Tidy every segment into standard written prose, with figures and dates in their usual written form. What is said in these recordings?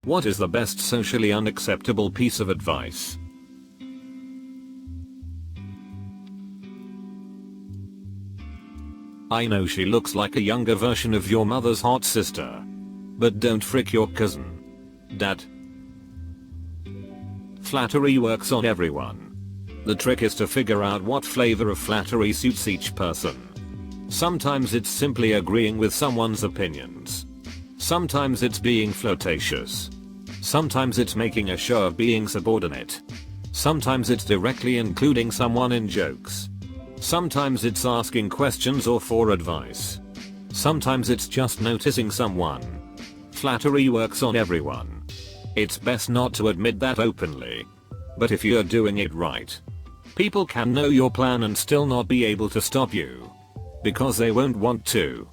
What is the best socially unacceptable piece of advice? I know she looks like a younger version of your mother's hot sister. But don't frick your cousin. Dad. Flattery works on everyone. The trick is to figure out what flavor of flattery suits each person. Sometimes it's simply agreeing with someone's opinions. Sometimes it's being flirtatious. Sometimes it's making a show of being subordinate. Sometimes it's directly including someone in jokes. Sometimes it's asking questions or for advice. Sometimes it's just noticing someone. Flattery works on everyone. It's best not to admit that openly. But if you're doing it right, people can know your plan and still not be able to stop you. Because they won't want to.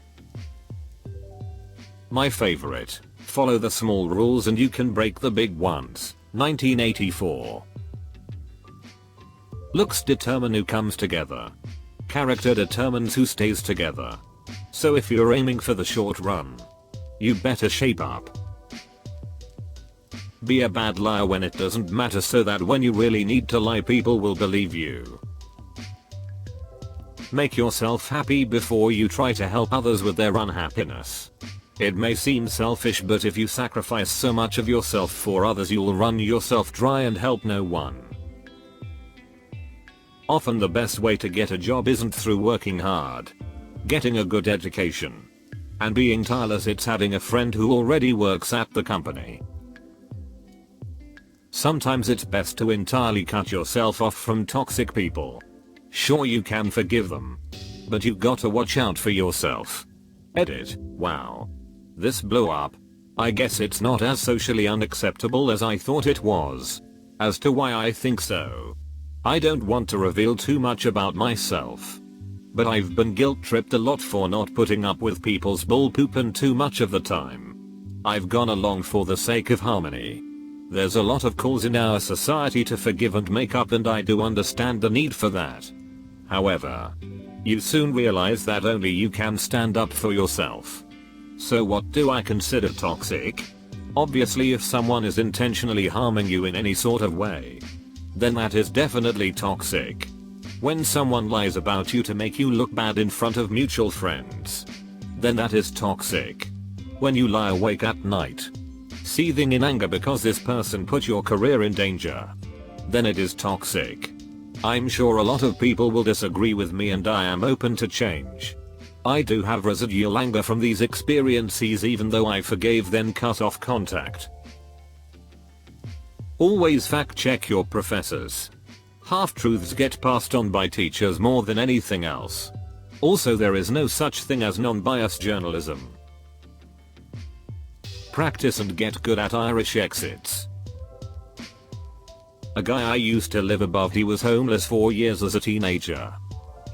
My favorite, follow the small rules and you can break the big ones. 1984. Looks determine who comes together. Character determines who stays together. So if you're aiming for the short run, you better shape up. Be a bad liar when it doesn't matter so that when you really need to lie people will believe you. Make yourself happy before you try to help others with their unhappiness. It may seem selfish, but if you sacrifice so much of yourself for others you'll run yourself dry and help no one. Often the best way to get a job isn't through working hard, getting a good education, and being tireless. It's having a friend who already works at the company. Sometimes it's best to entirely cut yourself off from toxic people. Sure, you can forgive them, but you gotta watch out for yourself. Edit. Wow. This blew up. I guess it's not as socially unacceptable as I thought it was. As to why I think so, I don't want to reveal too much about myself. But I've been guilt tripped a lot for not putting up with people's bull poop, and too much of the time I've gone along for the sake of harmony. There's a lot of calls in our society to forgive and make up, and I do understand the need for that. However, you soon realize that only you can stand up for yourself. So what do I consider toxic? Obviously, if someone is intentionally harming you in any sort of way, then that is definitely toxic. When someone lies about you to make you look bad in front of mutual friends, then that is toxic. When you lie awake at night, seething in anger because this person put your career in danger, then it is toxic. I'm sure a lot of people will disagree with me, and I am open to change. I do have residual anger from these experiences, even though I forgave then cut off contact. Always fact check your professors. Half-truths get passed on by teachers more than anything else. Also, there is no such thing as non-biased journalism. Practice and get good at Irish exits. A guy I used to live above, he was homeless for years as a teenager.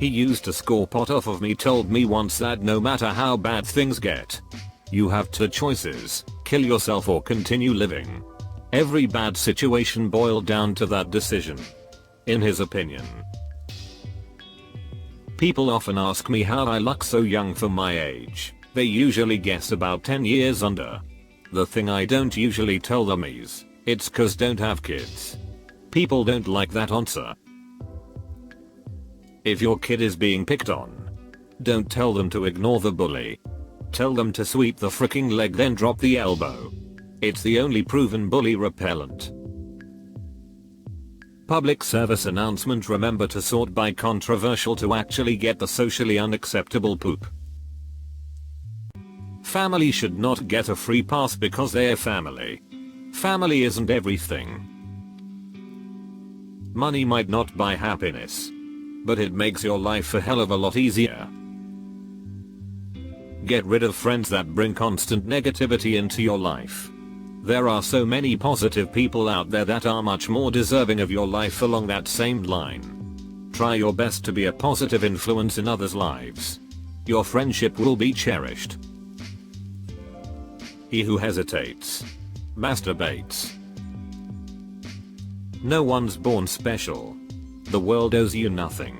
He used to score pot off of me, told me once that no matter how bad things get, you have two choices: kill yourself or continue living. Every bad situation boiled down to that decision, in his opinion. People often ask me how I look so young for my age. They usually guess about 10 years under. The thing I don't usually tell them is, it's 'cause don't have kids. People don't like that answer. If your kid is being picked on, don't tell them to ignore the bully. Tell them to sweep the freaking leg, then drop the elbow. It's the only proven bully repellent. Public service announcement: remember to sort by controversial to actually get the socially unacceptable poop. Family should not get a free pass because they're family. Family isn't everything. Money might not buy happiness, but it makes your life a hell of a lot easier. Get rid of friends that bring constant negativity into your life. There are so many positive people out there that are much more deserving of your life along that same line. Try your best to be a positive influence in others' lives. Your friendship will be cherished. He who hesitates masturbates. No one's born special. The world owes you nothing.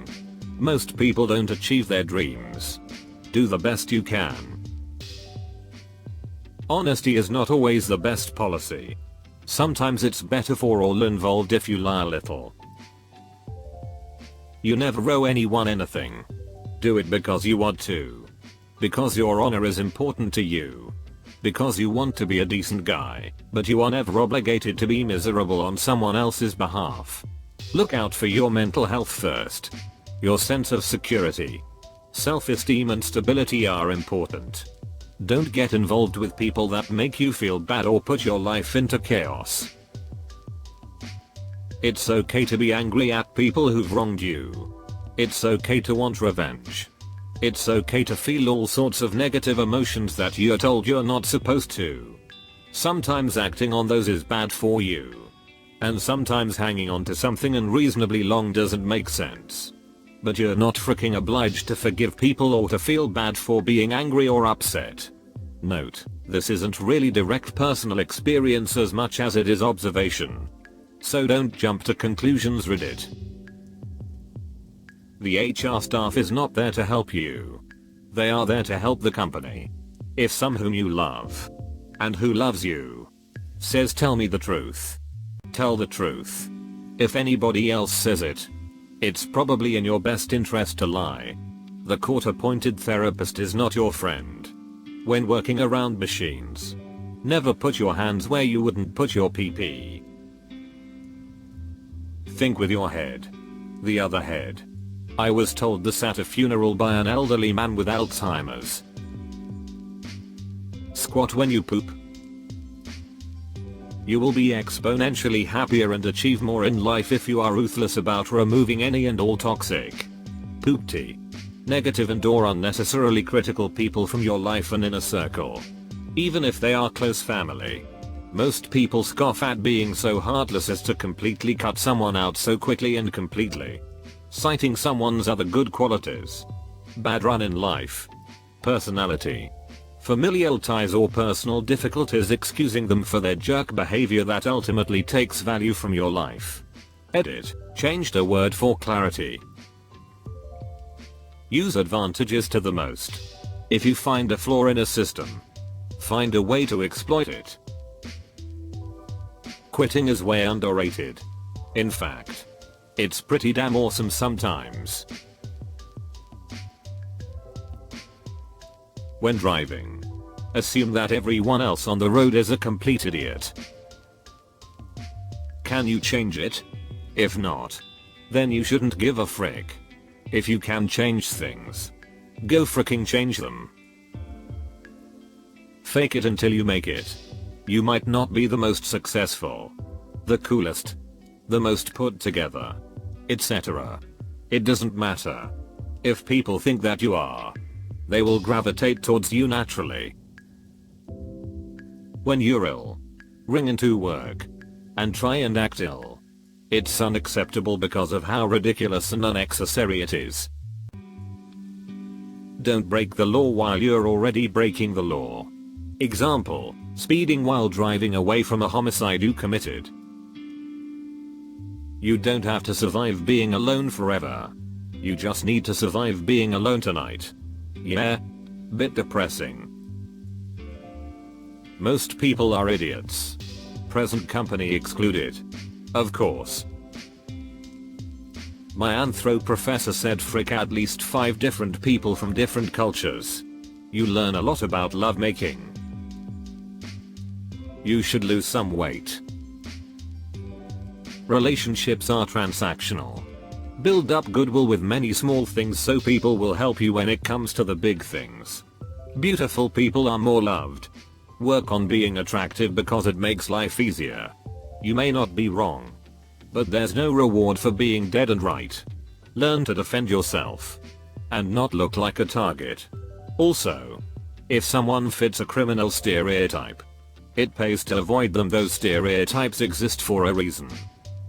Most people don't achieve their dreams. Do the best you can. Honesty is not always the best policy. Sometimes it's better for all involved if you lie a little. You never owe anyone anything. Do it because you want to. Because your honor is important to you. Because you want to be a decent guy, but you are never obligated to be miserable on someone else's behalf. Look out for your mental health first. Your sense of security, self-esteem and stability are important. Don't get involved with people that make you feel bad or put your life into chaos. It's okay to be angry at people who've wronged you. It's okay to want revenge. It's okay to feel all sorts of negative emotions that you're told you're not supposed to. Sometimes acting on those is bad for you. And sometimes hanging on to something unreasonably long doesn't make sense. But you're not freaking obliged to forgive people or to feel bad for being angry or upset. Note, this isn't really direct personal experience as much as it is observation. So don't jump to conclusions, Reddit. The HR staff is not there to help you. They are there to help the company. If someone whom you love, and who loves you, says tell me the truth, tell the truth. If anybody else says it, it's probably in your best interest to lie. The court-appointed therapist is not your friend. When working around machines, never put your hands where you wouldn't put your PP. Think with your head. The other head. I was told this at a funeral by an elderly man with Alzheimer's. Squat when you poop. You will be exponentially happier and achieve more in life if you are ruthless about removing any and all toxic, poopty, negative and or unnecessarily critical people from your life and inner circle. Even if they are close family. Most people scoff at being so heartless as to completely cut someone out so quickly and completely. Citing someone's other good qualities. Bad run in life. Personality. Familial ties or personal difficulties, excusing them for their jerk behavior that ultimately takes value from your life. Edit. Changed a word for clarity. Use advantages to the most. If you find a flaw in a system, find a way to exploit it. Quitting is way underrated. In fact, it's pretty damn awesome sometimes. When driving, assume that everyone else on the road is a complete idiot. Can you change it? If not, then you shouldn't give a frick. If you can change things, go fricking change them. Fake it until you make it. You might not be the most successful, the coolest, the most put together, etc. It doesn't matter. If people think that you are, they will gravitate towards you naturally. When you're ill, ring into work and try and act ill. It's unacceptable because of how ridiculous and unnecessary it is. Don't break the law while you're already breaking the law. Example, speeding while driving away from a homicide you committed. You don't have to survive being alone forever. You just need to survive being alone tonight. Yeah? Bit depressing. Most people are idiots. Present company excluded. Of course. My anthro professor said frick at least 5 different people from different cultures. You learn a lot about lovemaking. You should lose some weight. Relationships are transactional. Build up goodwill with many small things so people will help you when it comes to the big things. Beautiful people are more loved. Work on being attractive because it makes life easier. You may not be wrong, but there's no reward for being dead and right. Learn to defend yourself and not look like a target. Also, if someone fits a criminal stereotype, it pays to avoid them. Those stereotypes exist for a reason.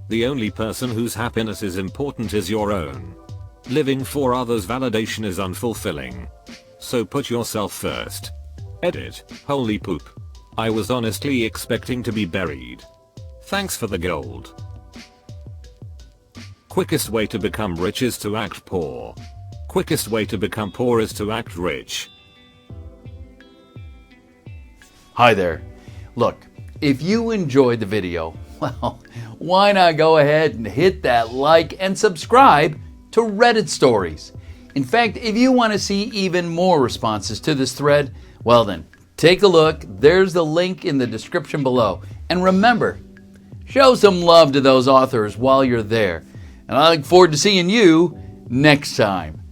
The only person whose happiness is important is your own. Living for others' validation is unfulfilling. So put yourself first. Edit. Holy poop. I was honestly expecting to be buried. Thanks for the gold. Quickest way to become rich is to act poor. Quickest way to become poor is to act rich. Hi there. Look, if you enjoyed the video, well, why not go ahead and hit that like and subscribe to Reddit Stories. In fact, if you want to see even more responses to this thread, well then, take a look. There's the link in the description below. And remember, show some love to those authors while you're there. And I look forward to seeing you next time.